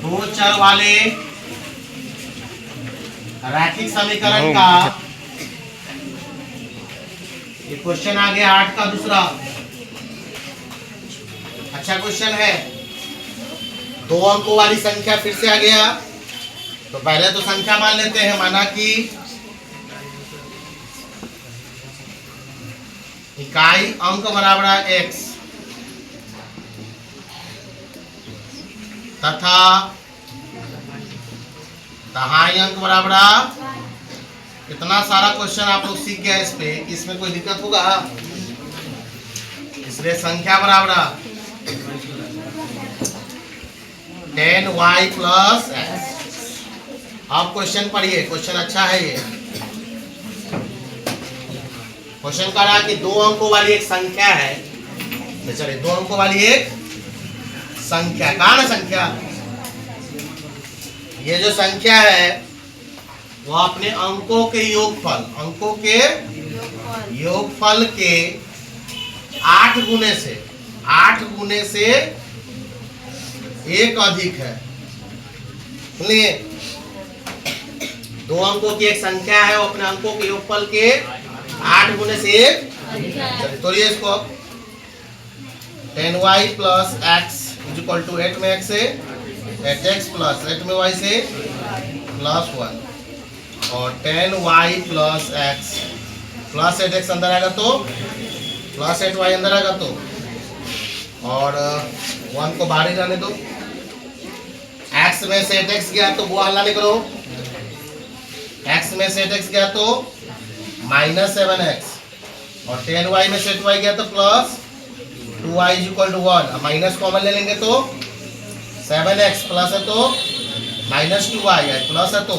दो चर वाले रैखिक समीकरण का ये क्वेश्चन आ गया 8 का दूसरा। अच्छा क्वेश्चन है। दो अंकों वाली संख्या फिर से आ गया। तो पहले तो संख्या मान लेते हैं। माना कि इकाई अंक बराबर है x तथा दहाई अंक बराबर। इतना सारा क्वेश्चन आप लोग सीख गए इस पे, इसमें कोई दिक्कत होगा? इसलिए संख्या बराबर 10y प्लस x। अब क्वेश्चन पढ़िए, क्वेश्चन अच्छा है ये। क्वेश्चन कह रहा है कि दो अंकों वाली एक संख्या है। तो चलिए, दो अंकों वाली एक संख्या, कहा ना संख्या, ये जो संख्या है वो अपने अंकों के योगफल, अंकों के योगफल के 8 गुने से एक अधिक है। सुनिए, दो अंकों की एक संख्या है, वो अपने अंकों के योगफल के 8 गुने से एक। चलिए तोड़िए इसको। 10y plus x is equal to 8 में x से 8x प्लस 8 में y से प्लस 1 और 10y plus x plus 8x अंदर आएगा तो प्लस 8y अंदर आएगा तो, और 1 को बाहर ही जाने दो। x में से 8x गया तो वो हल्ला नहीं करो। x में से 8x गया तो माइनस 7x और 10y में से 8y गया तो plus 2y is equal to 1। Minus common ले लेंगे तो 7x प्लस है तो माइनस 2y है, प्लस है तो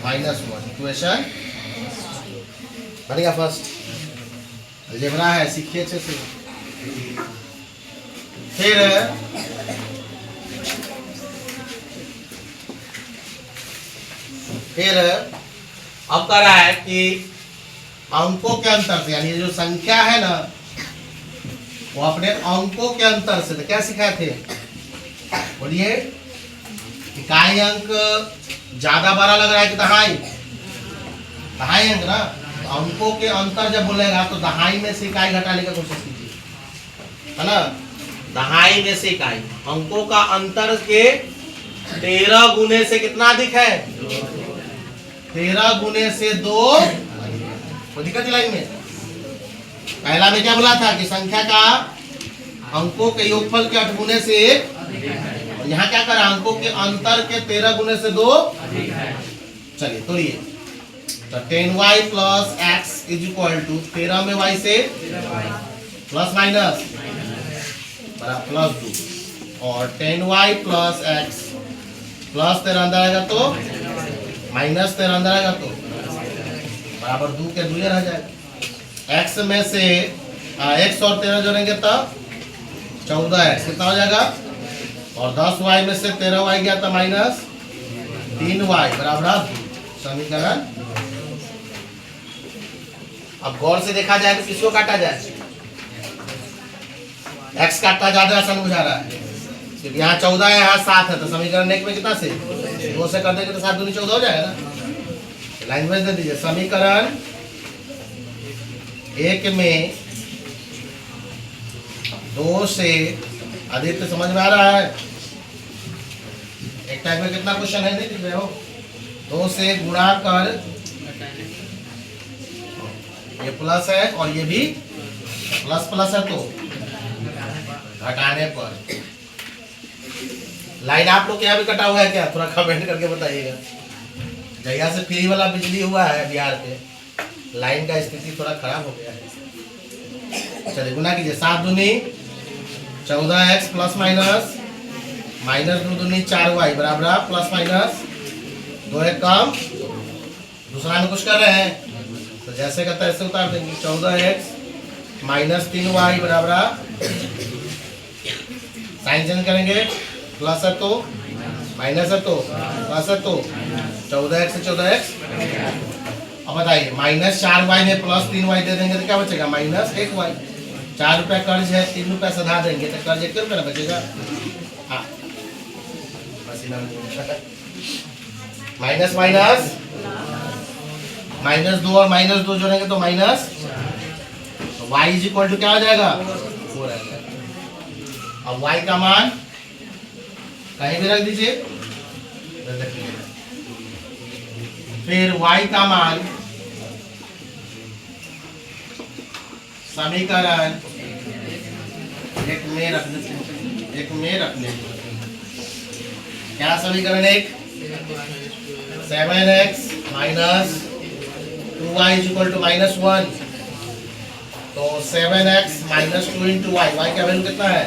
माइनस 1। इक्वेशन बन गया फर्स्ट। अलजेब्रा है, सीखिए अच्छे से। फिर अब कह रहा है कि अंकों के अंतर से, यानी जो संख्या है ना वो अपने अंकों के अंतर से। तो क्या सिखाए थे? बोलिए। इकाई अंक ज्यादा बड़ा लग रहा है कि दहाई? दहाई अंक ना। तो अंकों के अंतर जब बोलेगा तो दहाई में से इकाई घटाने की कोशिश कीजिए, है ना। दहाई में से इकाई, अंकों का अंतर के 13 गुने से कितना अधिक है? 13 गुने से 2। कोई दिक्कत लाइन में? पहला में क्या बोला था कि संख्या का अंकों के योगफल के 8 गुने से 1। यहाँ क्या करा? अंकों के अंतर के 13 गुने से 2। चलिए तोड़िए। तो 10y plus x is equal to 13 में y से प्लस माइनस प्लस 2 और 10y प्लस एक्स प्लस 13 अंदर आएगा तो माइनस 13 अंदर आएगा तो बराबर 2 के 2 रह जाएगा। x में से x और 13 जोड़ेंगे तब 14x कितना हो जाएगा, और 10y में से 13y गया था माइनस 3y बराबर समीकरण। अब गौर से देखा जाए तो किसको काटा जाए? x काटना ज्यादा आसान बुझा रहा है क्योंकि यहाँ 14 है, यहाँ 7 है। तो समीकरण एक में कितना से 2 से कर देंगे तो 7 दूनी 14 हो जाएगा ना। लैंग्वेज दे दीजिए। समीकरण एक में 2 से अधिक। तो समझ में आ रहा है? एक टाइप में कितना क्वेश्चन है देख रहे हो? 2 से गुणा कर, ये प्लस है और ये भी प्लस प्लस है तो घटाने पर। लाइन आप लोग यहाँ भी कटा हुआ है क्या? थोड़ा कमेंट करके बताइएगा। जगह से फ्री वाला बिजली हुआ है बिहार पे, लाइन का स्थिति थोड़ा खराब हो गया है। चलिए गुना कीजिए। 7 दूनी 14x प्लस माइनस माइनस 2 दूनी 4y बराबर प्लस माइनस 2 एक कम। दूसरा में कुछ कर रहे हैं तो जैसे कहता है ऐसे उतार देंगे। 14x माइनस 3y बराबर, साइन चेंज करेंगे, प्लस है तो माइनस है तो प्लस है तो 14x से 14x। अब बताइए माइनस 4y में प्लस 3y दे देंगे तो क्या बचेगा? Minus 1y। 4 रुपया कर्ज है, 3 रुपया सधा देंगे तो कर्ज 1 रुपया बचेगा। हाँ माइनस माइनस -2 और -2 जोड़ेंगे तो माइनस, तो y इज इक्वल टू क्या हो जाएगा 4 आ जाएगा। अब y का मान कहीं भी रख दीजिए, फिर y का मान समीकरण एक में रख लेंगे। क्या समीकरण एक 7x minus 2y is equal to -1, तो 7x minus 2 into y, y का वैल्यू कितना है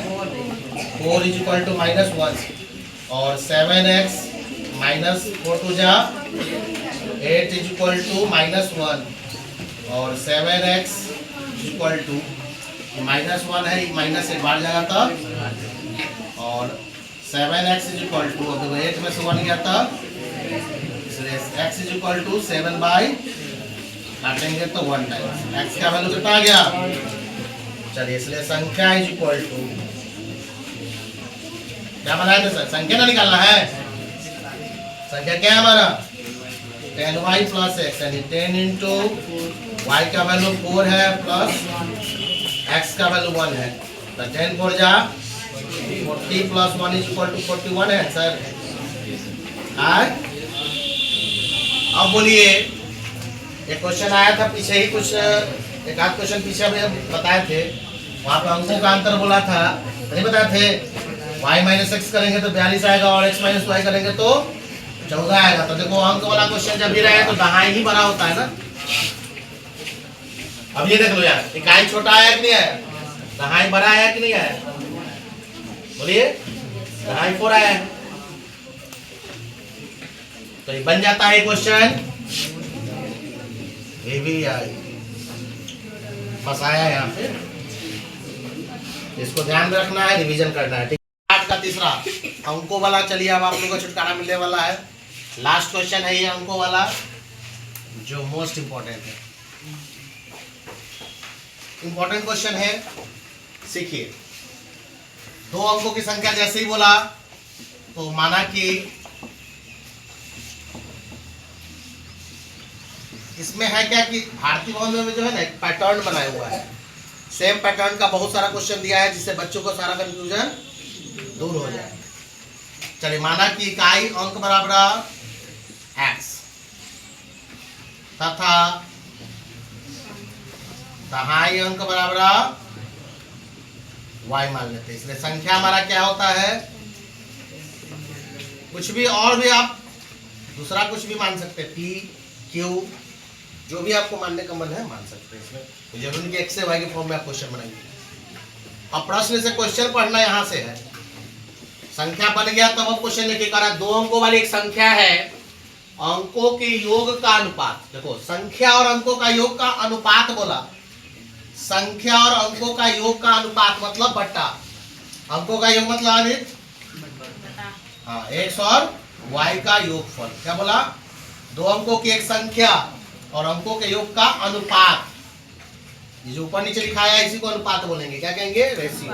4 इज इक्वल टू -1, और 7x माइनस 4 टू जा 8 इज इक्वल टू -1, और 7x इज इक्वल टू -1 है, माइनस एक बार जाएगा तब, और 7x इज इक्वल टू, अब 8 में से 1 गया तब, इसलिए x is equal to 7 by, काटेंगे तो 1 टाइम्स x का वैल्यू कितना आ गया। चलिए, इसलिए संख्या इज इक्वल टू क्या बनाया था सर, संख्या ना निकालना है, संख्या क्या है हमारा 10y प्लस x, यानी 10 इंटू वाई का वैल्यू 4 है प्लस x का वैल्यू 1 है, तो 10 4 जा 40 प्लस 1 इज इक्वल टू 41 है सर। अब बोलिए, एक क्वेश्चन आया था पीछे ही, कुछ एक आध क्वेश्चन पीछे हम बताए थे, वहाँ पे अंकों का अंतर बोला था, नहीं बताए थे, y माइनस एक्स करेंगे तो 42 आएगा, और x माइनस वाई करेंगे तो 14 आएगा। तो देखो अंक वाला क्वेश्चन जब भी रहे तो दहाई ही बड़ा होता है ना। अब ये देख लो यार, इकाई छोटा आया कि नहीं आया, दहाई बड़ा आया कि नहीं आया, बोलिए दहाई 4 आया है, तो ये बन जाता है क्वेश्चन ये भी फंसाया यहाँ पे, इसको ध्यान में रखना है, रिवीजन करना है। ठीक है, आज का तीसरा अंकों वाला, चलिए अब आप लोगों को छुटकारा मिलने वाला है। लास्ट क्वेश्चन है ये अंकों वाला, जो मोस्ट इंपॉर्टेंट है, इंपॉर्टेंट क्वेश्चन है। सीखिए, 2 अंकों की संख्या जैसे ही बोला तो माना कि इसमें है क्या कि भारतीय भवन में जो है ना एक पैटर्न बनाया हुआ है, सेम पैटर्न का बहुत सारा क्वेश्चन दिया है, जिससे बच्चों को सारा कंफ्यूजन दूर हो जाए। चलिए, माना कि इकाई अंक बराबर x तथा दहाई अंक बराबर y मान लेते हैं, इसलिए संख्या हमारा क्या होता है, कुछ भी और भी आप दूसरा कुछ भी मान सकते हैं, p q जो भी आपको मानने का मन है मान सकते हैं, इसमें जरूरी नहीं कि x से y के फॉर्म में आप क्वेश्चन बनाएंगे। अब प्रश्न से क्वेश्चन पढ़ना यहाँ से है, संख्या बन गया तब अब क्वेश्चन लिखे करा, 2 अंकों वाली एक संख्या है, अंकों के योग का अनुपात, देखो संख्या और अंकों का योग का अनुपात बोला, संख्या और अंकों का योग का अनुपात मतलब बट्टा, अंकों का योग मतलब आदित, हाँ x और y का योगफल, क्या बोला, 2 अंकों की एक संख्या और अंकों के योग का अनुपात, ये जो ऊपर नीचे लिखा है इसी को अनुपात बोलेंगे, क्या कहेंगे, ratio.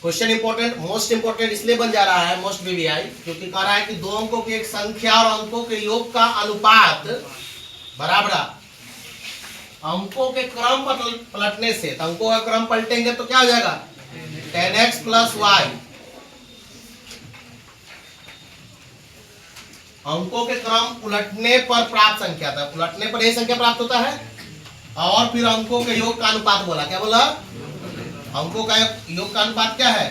Question important, most important इसलिए बन जा रहा है, मोस्ट वीवीआई, क्योंकि कह रहा है कि 2 अंकों की एक संख्या और अंकों के योग का अनुपात बराबर अंकों के क्रम पलटने से, तो अंकों का क्रम पलटेंगे तो क्या हो जाएगा 10x प्लस वाई, अंकों के क्रम उलटने पर प्राप्त संख्या था, उलटने पर यही संख्या प्राप्त होता है, और फिर अंकों के योग का अनुपात बोला, क्या बोला, अंकों का योग का अनुपात क्या है,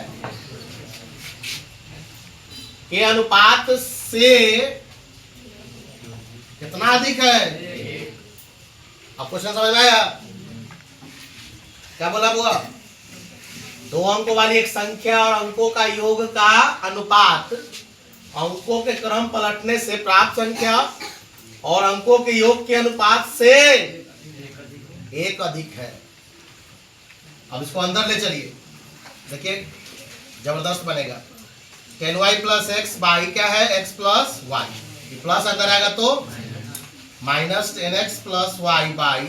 के अनुपात से कितना अधिक है। अब क्वेश्चन समझ में आया, क्या बोला बुआ, 2 अंकों वाली एक संख्या और अंकों का योग का अनुपात अंकों के क्रम पलटने से प्राप्त संख्या और अंकों के योग के अनुपात से एक अधिक है। अब इसको अंदर ले चलिए, देखिए जबरदस्त बनेगा, 10y प्लस एक्स बाई क्या है x प्लस वाई, प्लस अंदर आएगा तो minus 10x plus y by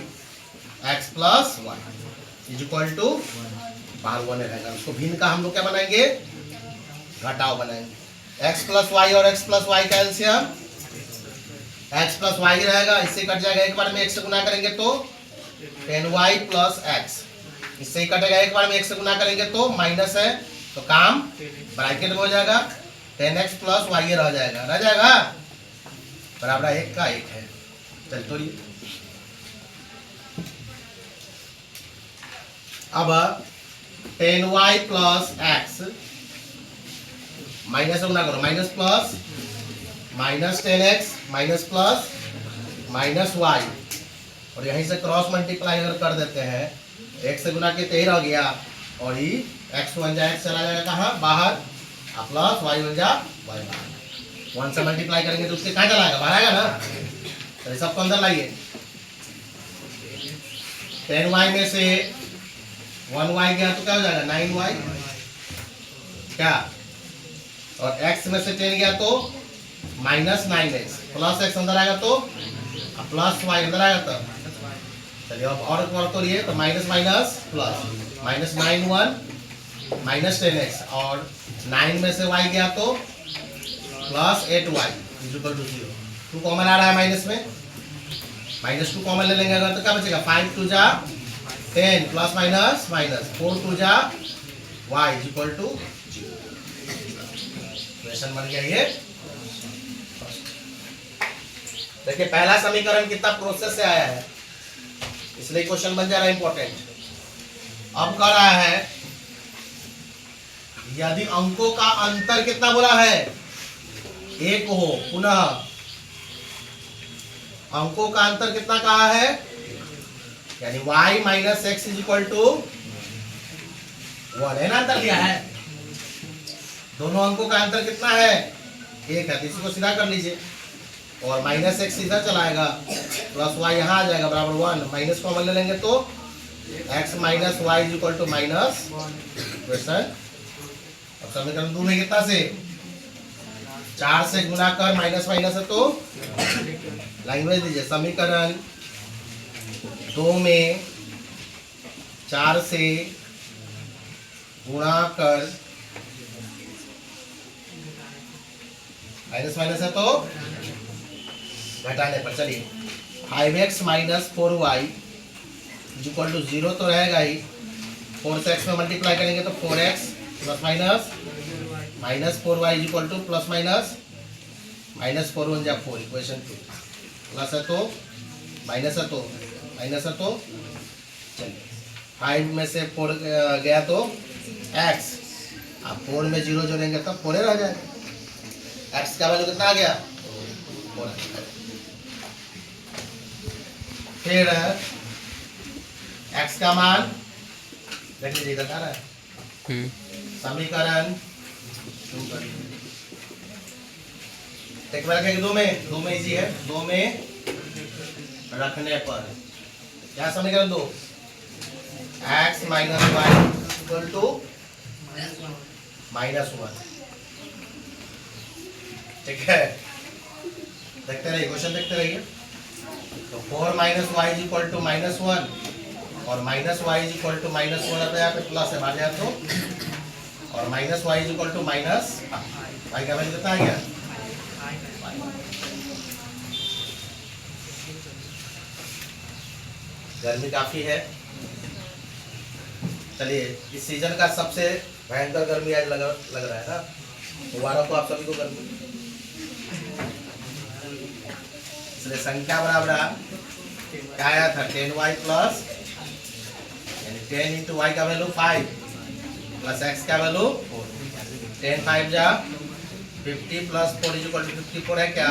x plus y is equal to बाहर 1 रहेगा। उसको भिन्न का हम लोग क्या बनाएंगे, घटाव बनाएंगे। x प्लस वाई और x प्लस वाई का एलसीएम x प्लस वाई रहेगा, इससे कट जाएगा, एक बार में x से गुना करेंगे तो 10y प्लस x, इससे ही कटेगा, एक बार में x से गुना करेंगे तो माइनस है तो काम ब्रैकेट में हो जाएगा, 10x प्लस वाई रह जाएगा बराबर 1 का 1 है। चल तो अब 10y प्लस x माइनस से गुना करो, minus plus minus 10x minus plus minus y, और यहीं से क्रॉस मल्टीप्लाई अगर कर देते हैं, एक से गुना के 13 हो गया, और ये x बन जाए, x चला जाएगा कहाँ बाहर, प्लस y बन जा y बाहर, 1 से मल्टीप्लाई करेंगे तो उसके कहाँ चलाएगा, बाहर आएगा ना, तो ये सबको अंदर लाइए। 10y में से 1y गया तो क्या हो जाएगा 9y क्या, और x में से 10 गया तो माइनस 9x, प्लस x अंदर आएगा तो प्लस y अंदर आएगा तब। चलिए अब और बार तो ये तो minus minus plus, minus 9 1 minus 10x, और 9 में से y गया तो plus 8y equal to 0। 2 common आ रहा है माइनस में, माइनस 2 कॉमन ले लेंगे अगर तो क्या बचेगा, 5 2 जा 10 प्लस माइनस माइनस 4 2 जा y इक्वल टू 0। क्वेश्चन बन गया ये। देखिए पहला समीकरण कितना प्रोसेस से आया है, इसलिए क्वेश्चन बन जा रहा है इंपॉर्टेंट। अब कह रहा है यदि अंकों का अंतर कितना बोला है, 1 हो, पुनः अंकों का अंतर कितना कहा है, यानी y minus x is equal to 1 है ना, अंतर दिया है, दोनों अंकों का अंतर कितना है 1 है, इसी को सीधा कर लीजिए, और माइनस एक्स इधर चलाएगा, प्लस वाई यहाँ आ जाएगा बराबर 1, माइनस कॉमन ले लेंगे तो x minus y is equal to minus question. अब समीकरण 2 में कितना से 4 से गुना कर, माइनस माइनस है तो लैंग्वेज दीजिए, समीकरण 2 में 4 से गुणा कर, माइनस माइनस है तो घटाने पर, चलिए 5x minus 4y equal to 0 तो रहेगा ही, 4 से x में मल्टीप्लाई करेंगे तो 4x plus minus minus 4y equal two plus minus minus 4 1 जा 4, इक्वेशन 2, प्लस है तो माइनस है तो माइनस है तो, चलिए 5 में से 4 गया तो x, अब 4 में 0 जोड़ेंगे तो 4 रह जाएगा, x का वैल्यू कितना आ गया 4। फिर x का मान देख लीजिए, इधर आ रहा है, समीकरण 2 कर एक बार रखेंगे 2 में इजी है, 2 में रखने पर क्या समीकरण 2, x minus y equal to -1, ठीक है, देखते रहिए क्वेश्चन देखते रहिए। तो 4 minus y is equal to -1, और minus y is equal to -1 है तो यहाँ पे प्लस है, बाहर जाए तो, और minus y is equal to minus y का वैल्यू कितना आ गया, गर्मी काफी है, चलिए इस सीजन का सबसे भयंकर गर्मी आज लग रहा है ना, मुबारक हो आप सभी को गर्मी। इसलिए संख्या बराबर क्या आया था 10y प्लस, यानी 10 इंटू वाई का वैल्यू 5 प्लस x का वैल्यू 4, 10 5 जा 50 प्लस 4 इज इक्वल टू 54 है क्या,